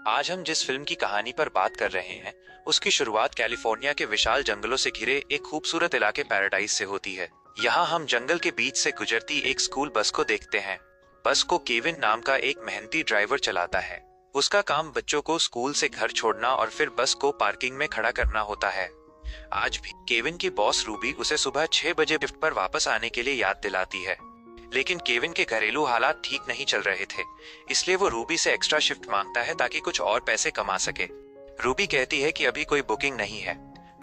आज हम जिस फिल्म की कहानी पर बात कर रहे हैं, उसकी शुरुआत कैलिफोर्निया के विशाल जंगलों से घिरे एक खूबसूरत इलाके पैराडाइज से होती है। यहाँ हम जंगल के बीच से गुजरती एक स्कूल बस को देखते हैं। बस को केविन नाम का एक मेहनती ड्राइवर चलाता है। उसका काम बच्चों को स्कूल से घर छोड़ना और फिर बस को पार्किंग में खड़ा करना होता है। आज भी केविन की बॉस रूबी उसे सुबह 6 बजे शिफ्ट पर वापस आने के लिए याद दिलाती है। लेकिन केविन के घरेलू हालात ठीक नहीं चल रहे थे, इसलिए वो रूबी से एक्स्ट्रा शिफ्ट मांगता है ताकि कुछ और पैसे कमा सके। रूबी कहती है कि अभी कोई बुकिंग नहीं है,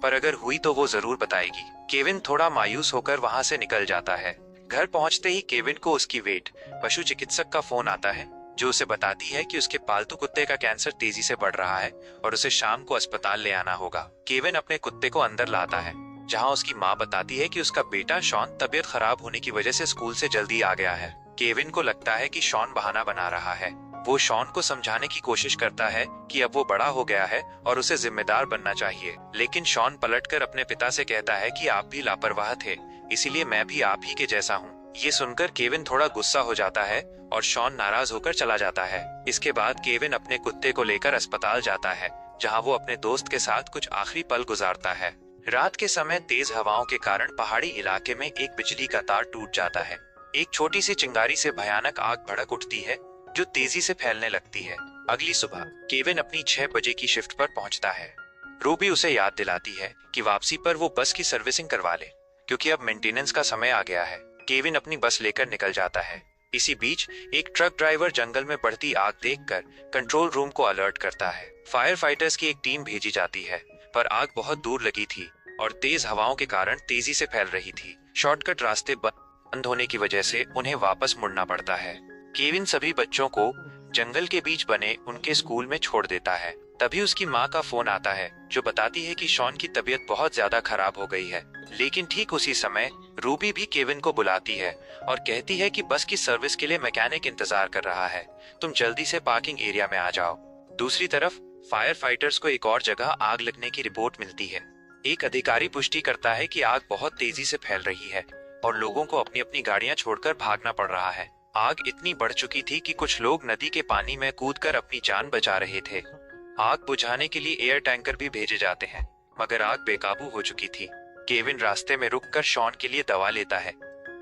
पर अगर हुई तो वो जरूर बताएगी। केविन थोड़ा मायूस होकर वहां से निकल जाता है। घर पहुंचते ही केविन को उसकी वेट पशु चिकित्सक का फोन आता है, जो उसे बताती है कि उसके पालतू कुत्ते का कैंसर तेजी से बढ़ रहा है और उसे शाम को अस्पताल ले आना होगा। केविन अपने कुत्ते को अंदर लाता है, जहां उसकी माँ बताती है कि उसका बेटा शॉन तबीयत खराब होने की वजह से स्कूल से जल्दी आ गया है। केविन को लगता है कि शॉन बहाना बना रहा है। वो शॉन को समझाने की कोशिश करता है कि अब वो बड़ा हो गया है और उसे जिम्मेदार बनना चाहिए, लेकिन शॉन पलटकर अपने पिता से कहता है कि आप भी लापरवाह थे, इसीलिए मैं भी आप ही के जैसा हूँ। ये सुनकर केविन थोड़ा गुस्सा हो जाता है और शॉन नाराज होकर चला जाता है। इसके बाद केविन अपने कुत्ते को लेकर अस्पताल जाता है, जहाँ वो अपने दोस्त के साथ कुछ आखिरी पल गुजारता है। रात के समय तेज हवाओं के कारण पहाड़ी इलाके में एक बिजली का तार टूट जाता है। एक छोटी सी चिंगारी से भयानक आग भड़क उठती है, जो तेजी से फैलने लगती है। अगली सुबह केविन अपनी 6 बजे की शिफ्ट पर पहुंचता है। रूबी उसे याद दिलाती है कि वापसी पर वो बस की सर्विसिंग करवा ले, क्योंकि अब मेंटेनेंस का समय आ गया है। केविन अपनी बस लेकर निकल जाता है। इसी बीच एक ट्रक ड्राइवर जंगल में बढ़ती आग देखकर कंट्रोल रूम को अलर्ट करता है। फायर फाइटर्स की एक टीम भेजी जाती है, पर आग बहुत दूर लगी थी और तेज हवाओं के कारण तेजी से फैल रही थी। शॉर्टकट रास्ते बंद होने की वजह से उन्हें वापस मुड़ना पड़ता है। केविन सभी बच्चों को जंगल के बीच बने उनके स्कूल में छोड़ देता है। तभी उसकी माँ का फोन आता है, जो बताती है कि शॉन की तबीयत बहुत ज्यादा खराब हो गई है। लेकिन ठीक उसी समय रूबी भी केविन को बुलाती है और कहती है कि बस की सर्विस के लिए मैकेनिक इंतजार कर रहा है, तुम जल्दी से पार्किंग एरिया में आ जाओ। दूसरी तरफ फायर फाइटर्स को एक और जगह आग लगने की रिपोर्ट मिलती है। एक अधिकारी पुष्टि करता है कि आग बहुत तेजी से फैल रही है और लोगों को अपनी अपनी गाड़ियां छोड़कर भागना पड़ रहा है। आग इतनी बढ़ चुकी थी कि कुछ लोग नदी के पानी में कूदकर अपनी जान बचा रहे थे। आग बुझाने के लिए एयर टैंकर भी भेजे जाते हैं, मगर आग बेकाबू हो चुकी थी। केविन रास्ते में रुककर शॉन के लिए दवा लेता है।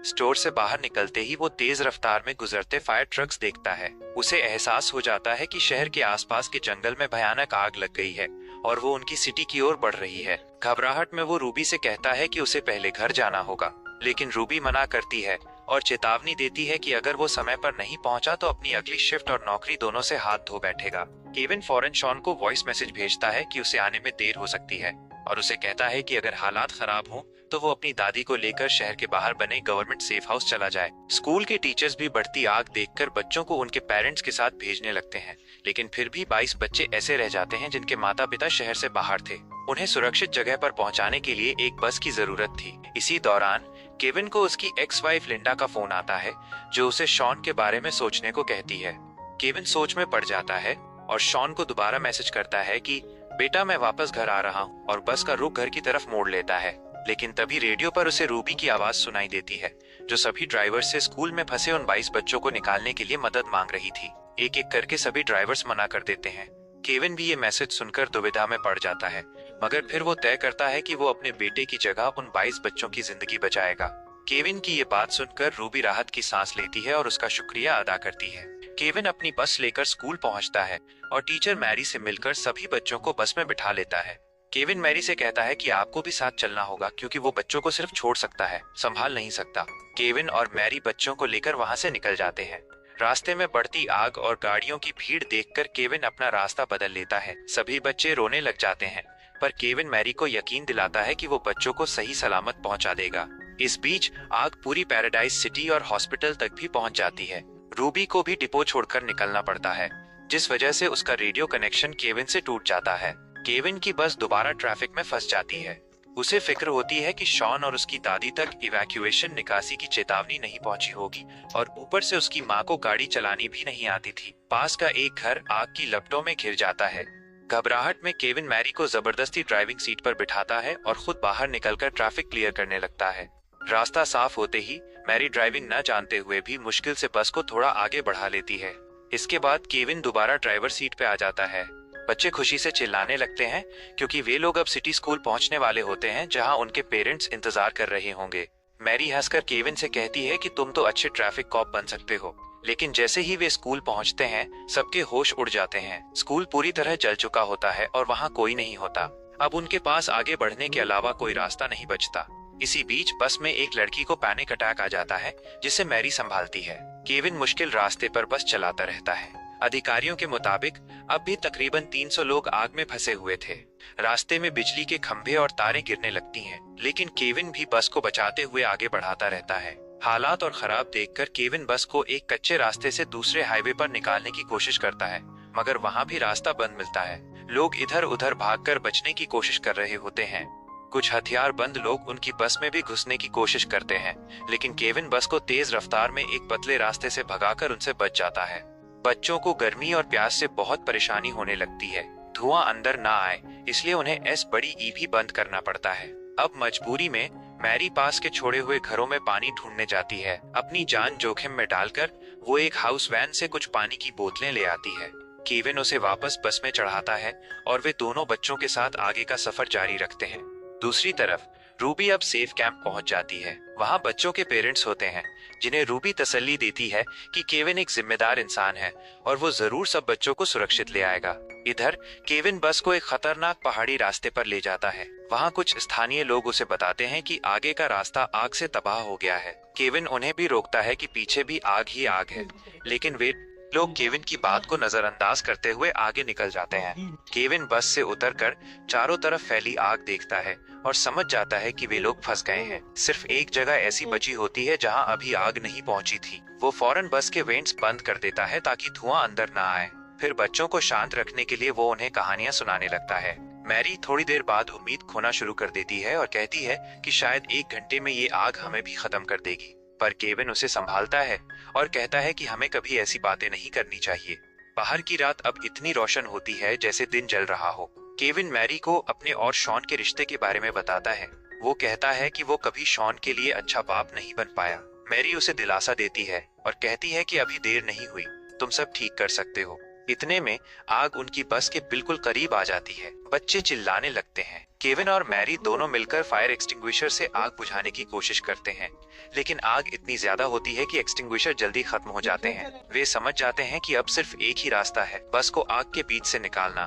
स्टोर से बाहर निकलते ही वो तेज रफ्तार में गुजरते फायर ट्रक्स देखता है। उसे एहसास हो जाता है कि शहर के आसपास के जंगल में भयानक आग लग गई है और वो उनकी सिटी की ओर बढ़ रही है। घबराहट में वो रूबी से कहता है कि उसे पहले घर जाना होगा, लेकिन रूबी मना करती है और चेतावनी देती है कि अगर वो समय पर नहीं पहुंचा तो अपनी अगली शिफ्ट और नौकरी दोनों से हाथ धो बैठेगा। केविन फौरन शॉन को वॉइस मैसेज भेजता है कि उसे आने में देर हो सकती है और उसे कहता है कि अगर हालात खराब हो तो वो अपनी दादी को लेकर शहर के बाहर बने गवर्नमेंट सेफ हाउस चला जाए। स्कूल के टीचर्स भी बढ़ती आग देखकर बच्चों को उनके पेरेंट्स के साथ भेजने लगते हैं, लेकिन फिर भी 22 बच्चे ऐसे रह जाते हैं जिनके माता पिता शहर से बाहर थे। उन्हें सुरक्षित जगह पर पहुंचाने के लिए एक बस की जरूरत थी। इसी दौरान केविन को उसकी एक्स वाइफ लिंडा का फोन आता है, जो उसे शॉन के बारे में सोचने को कहती है। केविन सोच में पड़ जाता है और शॉन को दोबारा मैसेज करता है कि बेटा मैं वापस घर आ रहा हूँ, और बस का रुख घर की तरफ मोड़ लेता है। लेकिन तभी रेडियो पर उसे रूबी की आवाज सुनाई देती है, जो सभी ड्राइवर्स से स्कूल में फंसे उन 22 बच्चों को निकालने के लिए मदद मांग रही थी। एक एक करके सभी ड्राइवर्स मना कर देते हैं। केविन भी ये मैसेज सुनकर दुविधा में पड़ जाता है, मगर फिर वो तय करता है कि वो अपने बेटे की जगह उन 22 बच्चों की जिंदगी बचाएगा। केविन की ये बात सुनकर रूबी राहत की सांस लेती है और उसका शुक्रिया अदा करती है। केविन अपनी बस लेकर स्कूल पहुंचता है और टीचर मैरी से मिलकर सभी बच्चों को बस में बिठा लेता है। केविन मैरी से कहता है कि आपको भी साथ चलना होगा, क्योंकि वो बच्चों को सिर्फ छोड़ सकता है, संभाल नहीं सकता। केविन और मैरी बच्चों को लेकर वहां से निकल जाते हैं। रास्ते में बढ़ती आग और गाड़ियों की भीड़ देखकर केविन अपना रास्ता बदल लेता है। सभी बच्चे रोने लग जाते हैं, पर केविन मैरी को यकीन दिलाता है कि वो बच्चों को सही सलामत पहुंचा देगा। इस बीच आग पूरी पैराडाइज सिटी और हॉस्पिटल तक भी पहुंच जाती है। रूबी को भी डिपो छोड़कर निकलना पड़ता है, जिस वजह से उसका रेडियो कनेक्शन केविन से टूट जाता है। केविन की बस दोबारा ट्रैफिक में फंस जाती है। उसे फिक्र होती है कि शॉन और उसकी दादी तक इवैक्यूएशन निकासी की चेतावनी नहीं पहुंची होगी, और ऊपर से उसकी माँ को गाड़ी चलानी भी नहीं आती थी। पास का एक घर आग की लपटों में घिर जाता है। घबराहट में केविन मैरी को जबरदस्ती ड्राइविंग सीट पर बिठाता है और खुद बाहर निकलकर ट्रैफिक क्लियर करने लगता है। रास्ता साफ होते ही मैरी ड्राइविंग न जानते हुए भी मुश्किल से बस को थोड़ा आगे बढ़ा लेती है। इसके बाद केविन दोबारा ड्राइवर सीट पे आ जाता है। बच्चे खुशी से चिल्लाने लगते हैं क्योंकि वे लोग अब सिटी स्कूल पहुंचने वाले होते हैं जहां उनके पेरेंट्स इंतजार कर रहे होंगे। मैरी हंसकर केविन से कहती है कि तुम तो अच्छे ट्रैफिक कॉप बन सकते हो। लेकिन जैसे ही वे स्कूल पहुंचते हैं सबके होश उड़ जाते हैं। स्कूल पूरी तरह जल चुका होता है और वहां कोई नहीं होता। अब उनके पास आगे बढ़ने के अलावा कोई रास्ता नहीं बचता। इसी बीच बस में एक लड़की को पैनिक अटैक आ जाता है जिसे मैरी संभालती है। केविन मुश्किल रास्ते पर बस चलाता रहता है। अधिकारियों के मुताबिक अब भी तकरीबन 300 लोग आग में फंसे हुए थे। रास्ते में बिजली के खंभे और तारें गिरने लगती हैं, लेकिन केविन भी बस को बचाते हुए आगे बढ़ाता रहता है। हालात और खराब देखकर केविन बस को एक कच्चे रास्ते से दूसरे हाईवे पर निकालने की कोशिश करता है, मगर वहां भी रास्ता बंद मिलता है। लोग इधर उधर भागकर बचने की कोशिश कर रहे होते हैं। कुछ हथियारबंद लोग उनकी बस में भी घुसने की कोशिश करते हैं, लेकिन केविन बस को तेज रफ्तार में एक पतले रास्ते से भगाकर उनसे बच जाता है। बच्चों को गर्मी और प्यास से बहुत परेशानी होने लगती है। धुआं अंदर ना आए इसलिए उन्हें एस बड़ी ई भी बंद करना पड़ता है। अब मजबूरी में मैरी पास के छोड़े हुए घरों में पानी ढूंढने जाती है। अपनी जान जोखिम में डालकर वो एक हाउस वैन से कुछ पानी की बोतलें ले आती है। केविन उसे वापस बस में चढ़ाता है और वे दोनों बच्चों के साथ आगे का सफर जारी रखते हैं। दूसरी तरफ रूबी अब सेफ कैंप पहुंच जाती है। वहां बच्चों के पेरेंट्स होते हैं जिन्हें रूबी तसल्ली देती है कि केविन एक जिम्मेदार इंसान है और वो जरूर सब बच्चों को सुरक्षित ले आएगा। इधर केविन बस को एक खतरनाक पहाड़ी रास्ते पर ले जाता है। वहां कुछ स्थानीय लोग उसे बताते हैं कि आगे का रास्ता आग से तबाह हो गया है। केविन उन्हें भी रोकता है कि पीछे भी आग ही आग है, लेकिन वे लोग केविन की बात को नजरअंदाज करते हुए आगे निकल जाते हैं। केविन बस से उतरकर चारों तरफ फैली आग देखता है और समझ जाता है कि वे लोग फंस गए हैं। सिर्फ एक जगह ऐसी बची होती है जहां अभी आग नहीं पहुंची थी। वो फौरन बस के वेंट्स बंद कर देता है ताकि धुआं अंदर ना आए। फिर बच्चों को शांत रखने के लिए वो उन्हें कहानियां सुनाने लगता है। मैरी थोड़ी देर बाद उम्मीद खोना शुरू कर देती है और कहती है कि शायद 1 घंटे में ये आग हमें भी खत्म कर देगी, पर केविन उसे संभालता है और कहता है कि हमें कभी ऐसी बातें नहीं करनी चाहिए। बाहर की रात अब इतनी रोशन होती है जैसे दिन जल रहा हो। केविन मैरी को अपने और शॉन के रिश्ते के बारे में बताता है। वो कहता है कि वो कभी शॉन के लिए अच्छा बाप नहीं बन पाया। मैरी उसे दिलासा देती है और कहती है कि अभी देर नहीं हुई, तुम सब ठीक कर सकते हो। इतने में आग उनकी बस के बिल्कुल करीब आ जाती है। बच्चे चिल्लाने लगते हैं। केविन और मैरी दोनों मिलकर फायर एक्सटिंग्विशर से आग बुझाने की कोशिश करते हैं, लेकिन आग इतनी ज्यादा होती है कि एक्सटिंग्विशर जल्दी खत्म हो जाते हैं। वे समझ जाते हैं कि अब सिर्फ एक ही रास्ता है, बस को आग के बीच से निकालना।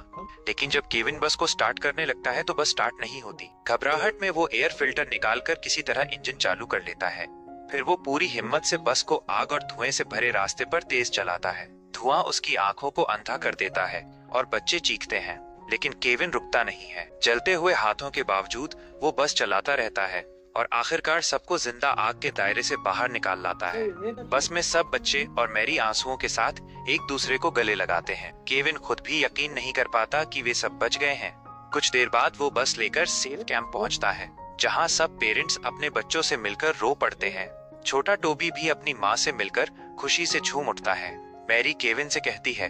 लेकिन जब केविन बस को स्टार्ट करने लगता है तो बस स्टार्ट नहीं होती। घबराहट में वो एयर फिल्टर निकालकर किसी तरह इंजन चालू कर लेता है। फिर वो पूरी हिम्मत से बस को आग और धुएं से भरे रास्ते पर तेज चलाता है। धुआं उसकी आंखों को अंधा कर देता है और बच्चे चीखते हैं, लेकिन केविन रुकता नहीं है। जलते हुए हाथों के बावजूद वो बस चलाता रहता है और आखिरकार सबको जिंदा आग के दायरे से बाहर निकाल लाता है। बस में सब बच्चे और मैरी आंसुओं के साथ एक दूसरे को गले लगाते हैं। केविन खुद भी यकीन नहीं कर पाता कि वे सब बच गए हैं। कुछ देर बाद वो बस लेकर सेफ कैंप पहुंचता है, जहां सब पेरेंट्स अपने बच्चों से मिलकर रो पड़ते हैं। छोटा टोबी भी अपनी माँ से मिलकर खुशी से झूम उठता है। मैरी केविन से कहती है,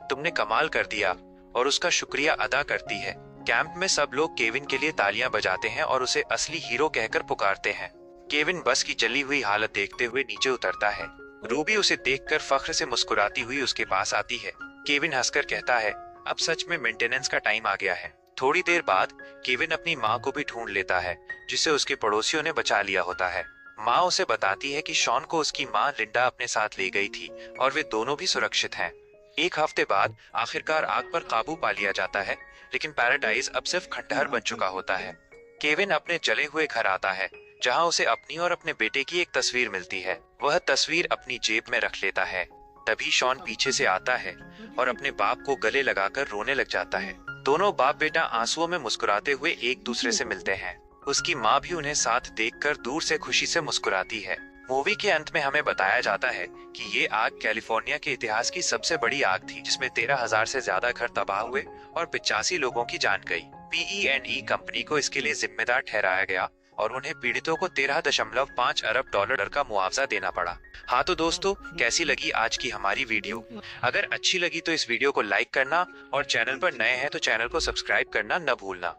तुमने कमाल कर दिया, और उसका शुक्रिया अदा करती है। कैंप में सब लोग केविन के लिए तालियां बजाते हैं और उसे असली हीरो कहकर पुकारते हैं। केविन बस की जली हुई हालत देखते हुए नीचे उतरता है। रूबी उसे देखकर फख्र से मुस्कुराती हुई उसके पास आती है। केविन हंसकर कहता है, अब सच में मेंटेनेंस का टाइम आ गया है। थोड़ी देर बाद केविन अपनी माँ को भी ढूंढ लेता है, जिसे उसके पड़ोसियों ने बचा लिया होता है। माँ उसे बताती है कि शॉन को उसकी माँ लिंडा अपने साथ ले गई थी और वे दोनों भी सुरक्षित हैं। 1 हफ्ते बाद आखिरकार आग पर काबू पा लिया जाता है, लेकिन पैराडाइज अब सिर्फ खंडहर बन चुका होता है। केविन अपने जले हुए घर आता है, जहां उसे अपनी और अपने बेटे की एक तस्वीर मिलती है। वह तस्वीर अपनी जेब में रख लेता है। तभी शॉन पीछे से आता है और अपने बाप को गले लगाकर रोने लग जाता है। दोनों बाप बेटा आंसुओं में मुस्कुराते हुए एक दूसरे से मिलते हैं। उसकी माँ भी उन्हें साथ देखकर दूर से खुशी से मुस्कुराती है। मूवी के अंत में हमें बताया जाता है कि ये आग कैलिफोर्निया के इतिहास की सबसे बड़ी आग थी, जिसमें 13,000 से ज्यादा घर तबाह हुए और 85 लोगों की जान गई। PE&E कंपनी को इसके लिए जिम्मेदार ठहराया गया और उन्हें पीड़ितों को $13.5 अरब का मुआवजा देना पड़ा। हाँ तो दोस्तों, कैसी लगी आज की हमारी वीडियो? अगर अच्छी लगी तो इस वीडियो को लाइक करना और चैनल पर नए हैं तो चैनल को सब्सक्राइब करना न भूलना।